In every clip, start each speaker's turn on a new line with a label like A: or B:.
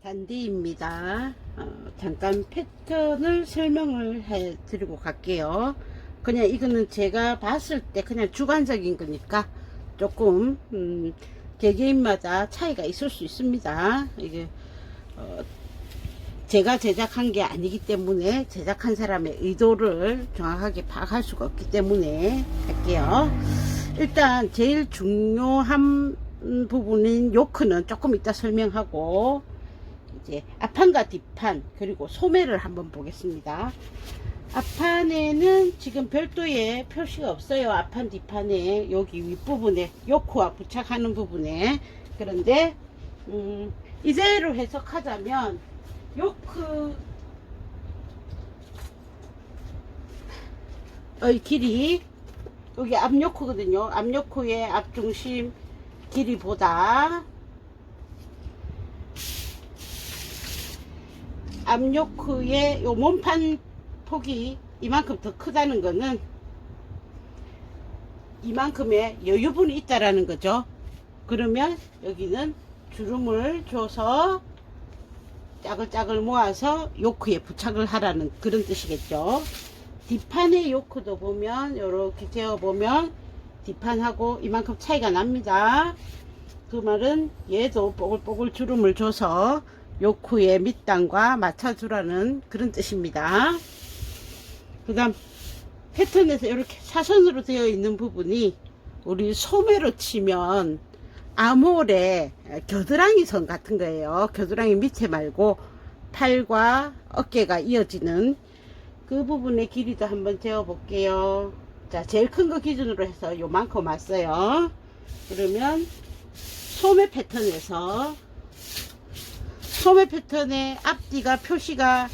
A: 단디입니다. 잠깐 패턴을 설명을 해 드리고 갈게요. 그냥 이거는 제가 봤을 때 그냥 주관적인 거니까 조금 개개인마다 차이가 있을 수 있습니다. 이게 제가 제작한 게 아니기 때문에 제작한 사람의 의도를 정확하게 파악할 수가 없기 때문에 할게요. 일단 제일 중요한 부분인 요크는 조금 이따 설명하고, 이제 앞판과 뒷판 그리고 소매를 한번 보겠습니다. 앞판에는 지금 별도의 표시가 없어요. 앞판 뒷판에 여기 윗부분에 요크와 부착하는 부분에. 그런데 이대로 해석하자면 요크의 길이, 여기 앞요크거든요. 앞요크의 앞중심 길이보다 앞요크의 요 몸판 폭이 이만큼 더 크다는 거는 이만큼의 여유분이 있다라는 거죠. 그러면 여기는 주름을 줘서 짜글짜글 모아서 요크에 부착을 하라는 그런 뜻이겠죠. 뒷판의 요크도 보면 이렇게 재어보면 뒷판하고 이만큼 차이가 납니다. 그 말은 얘도 뽀글뽀글 주름을 줘서 요크의 밑단과 맞춰주라는 그런 뜻입니다. 그 다음 패턴에서 이렇게 사선으로 되어 있는 부분이 우리 소매로 치면 아몰의 겨드랑이 선 같은 거예요. 겨드랑이 밑에 말고 팔과 어깨가 이어지는 그 부분의 길이도 한번 재어 볼게요. 자, 제일 큰 거 기준으로 해서 요만큼 왔어요. 그러면 소매 패턴에서 소매 패턴의 앞뒤가 표시가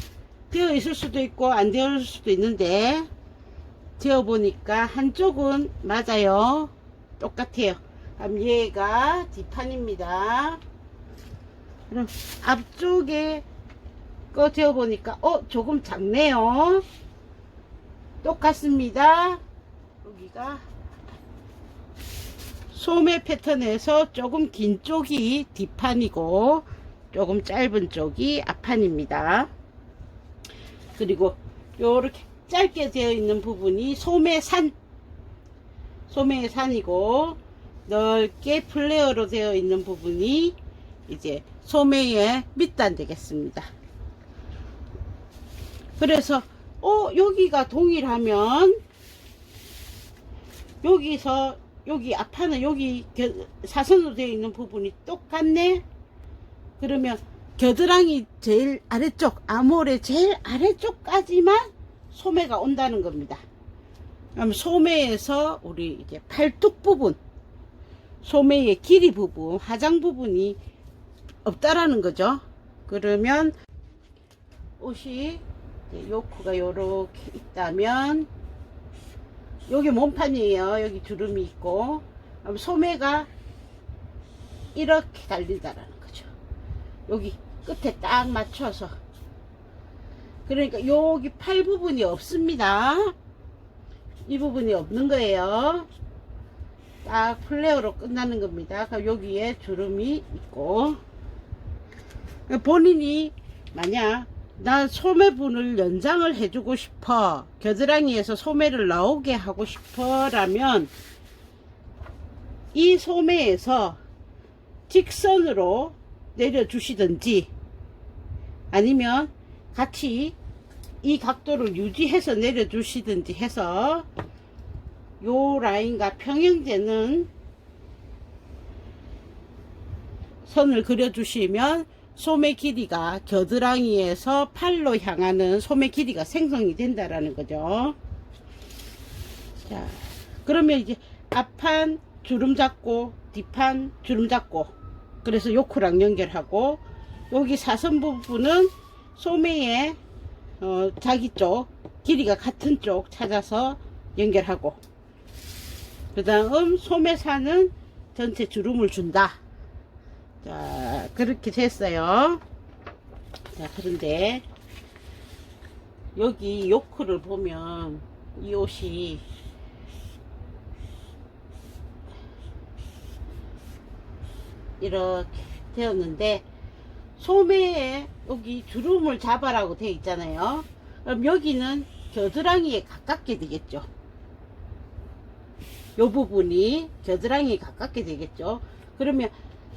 A: 되어 있을 수도 있고 안 되어 있을 수도 있는데, 재어 보니까 한쪽은 맞아요. 똑같아요. 그럼 얘가 뒷판입니다. 그럼 앞쪽에 거 재어 보니까 조금 작네요. 똑같습니다. 여기가 소매 패턴에서 조금 긴 쪽이 뒷판이고 조금 짧은 쪽이 앞판입니다. 그리고 요렇게 짧게 되어 있는 부분이 소매산, 소매의 산이고, 넓게 플레어로 되어 있는 부분이 이제 소매의 밑단 되겠습니다. 그래서 여기가 동일하면 여기서 여기 앞판은 여기 사선으로 되어 있는 부분이 똑같네. 그러면 겨드랑이 제일 아래쪽, 아몰의 제일 아래쪽까지만 소매가 온다는 겁니다. 그럼 소매에서 우리 이제 팔뚝 부분, 소매의 길이 부분, 하장 부분이 없다라는 거죠. 그러면 옷이 요크가 요렇게 있다면 여기 몸판이에요. 여기 주름이 있고, 그럼 소매가 이렇게 달린다라는 거죠. 여기 끝에 딱 맞춰서. 그러니까 여기 팔 부분이 없습니다. 이 부분이 없는 거예요. 딱 플레어로 끝나는 겁니다. 그럼 여기에 주름이 있고, 본인이 만약 나 소매분을 연장을 해주고 싶어, 겨드랑이에서 소매를 나오게 하고 싶어 라면 이 소매에서 직선으로 내려주시든지, 아니면 같이 이 각도를 유지해서 내려주시든지 해서 요 라인과 평행되는 선을 그려주시면 소매 길이가 겨드랑이에서 팔로 향하는 소매 길이가 생성이 된다라는 거죠. 자, 그러면 이제 앞판 주름 잡고 뒷판 주름 잡고, 그래서 요크랑 연결하고, 여기 사선 부분은 소매의 자기 쪽 길이가 같은 쪽 찾아서 연결하고, 그 다음 소매산은 전체 주름을 준다. 자, 그렇게 됐어요. 자, 그런데 여기 요크를 보면 이 옷이 이렇게 되었는데, 소매에 여기 주름을 잡아라고 되어 있잖아요. 그럼 여기는 겨드랑이에 가깝게 되겠죠. 요 부분이 겨드랑이에 가깝게 되겠죠. 그러면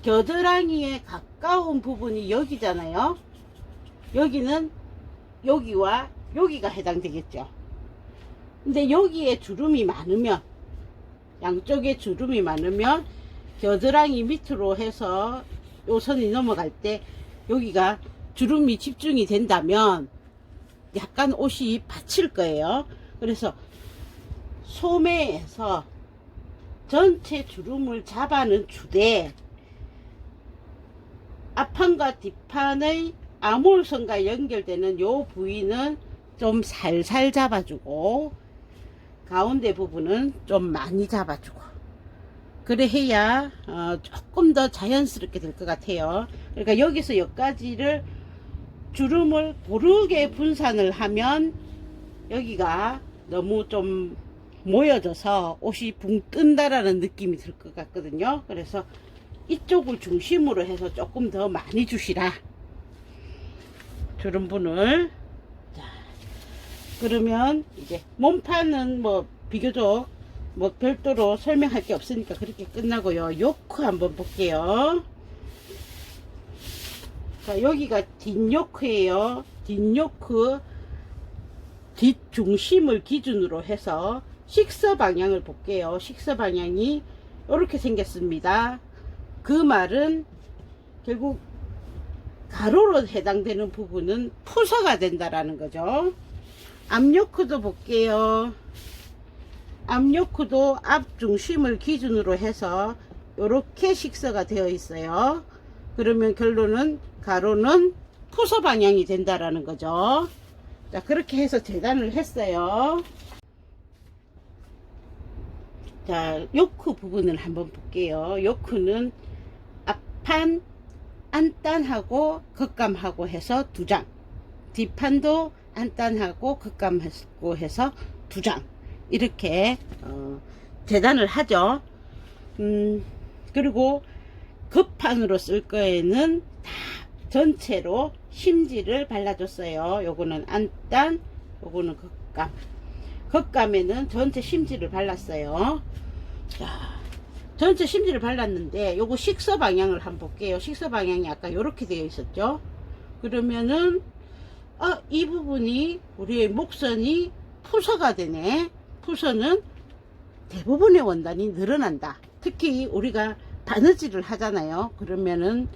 A: 겨드랑이에 가까운 부분이 여기잖아요. 여기는 여기와 여기가 해당되겠죠. 근데 여기에 주름이 많으면, 양쪽에 주름이 많으면 겨드랑이 밑으로 해서 요 선이 넘어갈 때 여기가 주름이 집중이 된다면 약간 옷이 받칠 거예요. 그래서 소매에서 전체 주름을 잡아는 주되 앞판과 뒷판의 아몰선과 연결되는 요 부위는 좀 살살 잡아주고 가운데 부분은 좀 많이 잡아주고, 그래 해야 조금 더 자연스럽게 될 것 같아요. 그러니까 여기서 여기까지를 주름을 고르게 분산을 하면 여기가 너무 좀 모여져서 옷이 붕 뜬다라는 느낌이 들 것 같거든요. 그래서 이쪽을 중심으로 해서 조금 더 많이 주시라, 주름분을. 자, 그러면 이제 몸판은 뭐 비교적 뭐 별도로 설명할 게 없으니까 그렇게 끝나고요. 요크 한번 볼게요. 자, 여기가 뒷요크예요. 뒷요크 뒷중심을 기준으로 해서 식서 방향을 볼게요. 식서 방향이 이렇게 생겼습니다. 그 말은 결국 가로로 해당되는 부분은 푸서가 된다라는 거죠. 앞요크도 볼게요. 앞요크도 앞 중심을 기준으로 해서 이렇게 식서가 되어 있어요. 그러면 결론은 가로는 푸서 방향이 된다라는 거죠. 자, 그렇게 해서 재단을 했어요. 자, 요크 부분을 한번 볼게요. 요크는 앞판 안단하고 겉감하고 해서 2장, 뒷판도 안단하고 겉감하고 해서 2장, 이렇게 재단을 하죠. 그리고 겉판으로 쓸 거에는 다 전체로 심지를 발라줬어요. 요거는 안단, 요거는 겉감. 겉감에는 전체 심지를 발랐어요. 자, 전체 심지를 발랐는데 요거 식서 방향을 한번 볼게요. 식서 방향이 아까 요렇게 되어 있었죠. 그러면은 이 부분이 우리의 목선이 푸서가 되네. 푸서는 대부분의 원단이 늘어난다. 특히 우리가 바느질을 하잖아요. 그러면은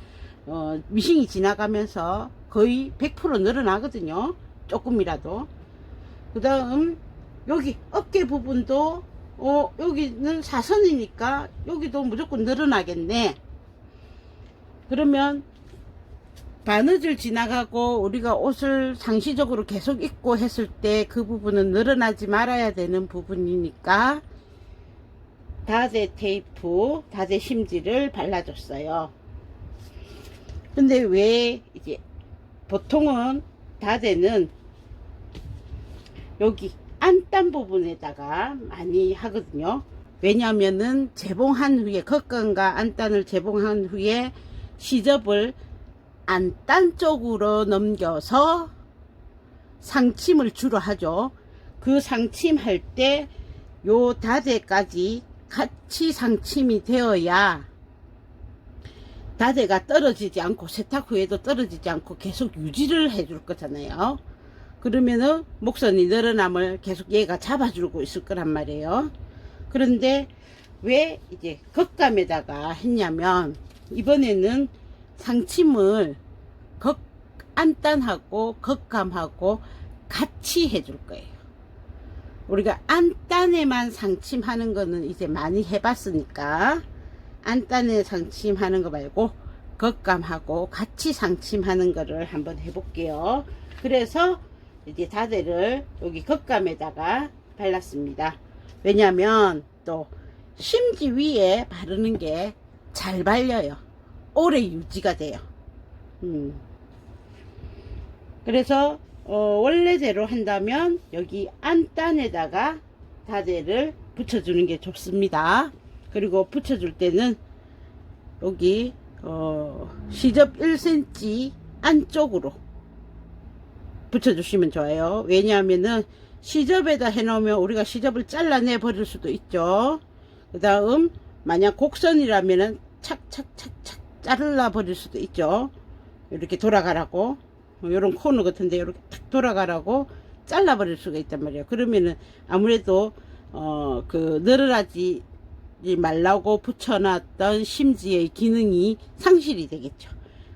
A: 미싱이 지나가면서 거의 100% 늘어나거든요. 조금이라도. 그 다음 여기 어깨 부분도 여기는 사선이니까 여기도 무조건 늘어나겠네. 그러면 바느질 지나가고 우리가 옷을 상시적으로 계속 입고 했을 때 그 부분은 늘어나지 말아야 되는 부분이니까 다대 테이프, 다대 심지를 발라줬어요. 근데 왜 이제 보통은 다대는 여기 안단 부분에다가 많이 하거든요. 왜냐하면은 재봉한 후에, 겉감과 안단을 재봉한 후에 시접을 안단 쪽으로 넘겨서 상침을 주로 하죠. 그 상침할 때 요 다대까지 같이 상침이 되어야 다대가 떨어지지 않고, 세탁 후에도 떨어지지 않고 계속 유지를 해줄 거잖아요. 그러면은 목선이 늘어남을 계속 얘가 잡아주고 있을 거란 말이에요. 그런데 왜 이제 겉감에다가 했냐면, 이번에는 상침을 안단하고 겉감하고 같이 해줄 거예요. 우리가 안단에만 상침하는 거는 이제 많이 해봤으니까 안단에 상침하는 거 말고 겉감하고 같이 상침하는 거를 한번 해볼게요. 그래서 이제 다대를 여기 겉감에다가 발랐습니다. 왜냐면 또 심지 위에 바르는 게 잘 발려요. 오래 유지가 돼요. 그래서 원래대로 한다면 여기 안단에다가 다대를 붙여주는 게 좋습니다. 그리고 붙여줄 때는 여기 시접 1cm 안쪽으로 붙여주시면 좋아요. 왜냐하면은 시접에다 해놓으면 우리가 시접을 잘라내 버릴 수도 있죠. 그 다음 만약 곡선이라면은 착착착착 잘라 버릴 수도 있죠. 이렇게 돌아가라고, 요런 코너 같은데 이렇게 탁 돌아가라고 잘라 버릴 수가 있단 말이에요. 그러면은 아무래도 그 늘어나지 말라고 붙여놨던 심지의 기능이 상실이 되겠죠.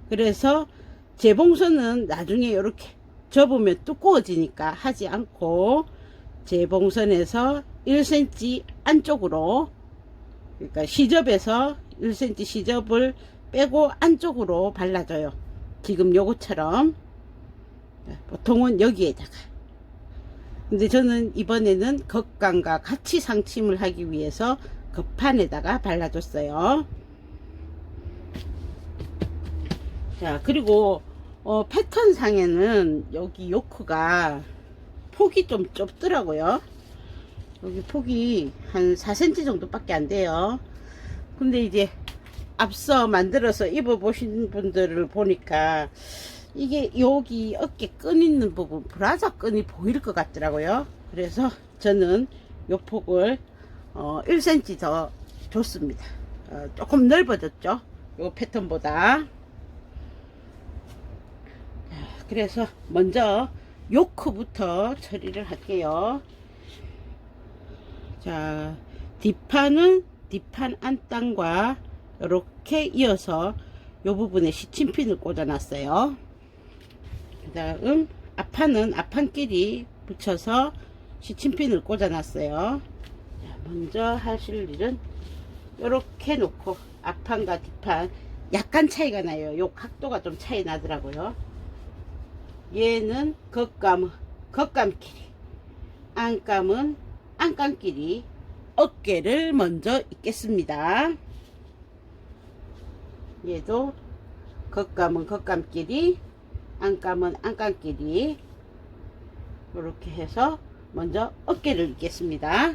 A: 그래서 재봉선은 나중에 이렇게 접으면 두꺼워지니까 하지 않고 재봉선에서 1cm 안쪽으로, 그러니까 시접에서 1cm 시접을 빼고 안쪽으로 발라줘요. 지금 요거처럼. 보통은 여기에다가. 근데 저는 이번에는 겉감과 같이 상침을 하기 위해서 겉판에다가 발라줬어요. 자, 그리고 패턴 상에는 여기 요크가 폭이 좀 좁더라고요. 여기 폭이 한 4cm 정도밖에 안 돼요. 근데 이제 앞서 만들어서 입어 보신 분들을 보니까 이게 여기 어깨 끈 있는 부분, 브라자 끈이 보일 것 같더라고요. 그래서 저는 요 폭을 1cm 더 줬습니다. 조금 넓어졌죠, 요 패턴보다. 그래서 먼저 요크부터 처리를 할게요. 자, 뒷판은 뒷판 안땅과 이렇게 이어서 요 부분에 시침핀을 꽂아 놨어요. 그 다음 앞판은 앞판끼리 붙여서 시침핀을 꽂아 놨어요. 자, 먼저 하실 일은 이렇게 놓고 앞판과 뒷판 약간 차이가 나요. 요 각도가 좀 차이 나더라고요. 얘는 겉감은 겉감끼리, 안감은 안감끼리 어깨를 먼저 입겠습니다. 얘도 겉감은 겉감끼리, 안감은 안감끼리 이렇게 해서 먼저 어깨를 입겠습니다.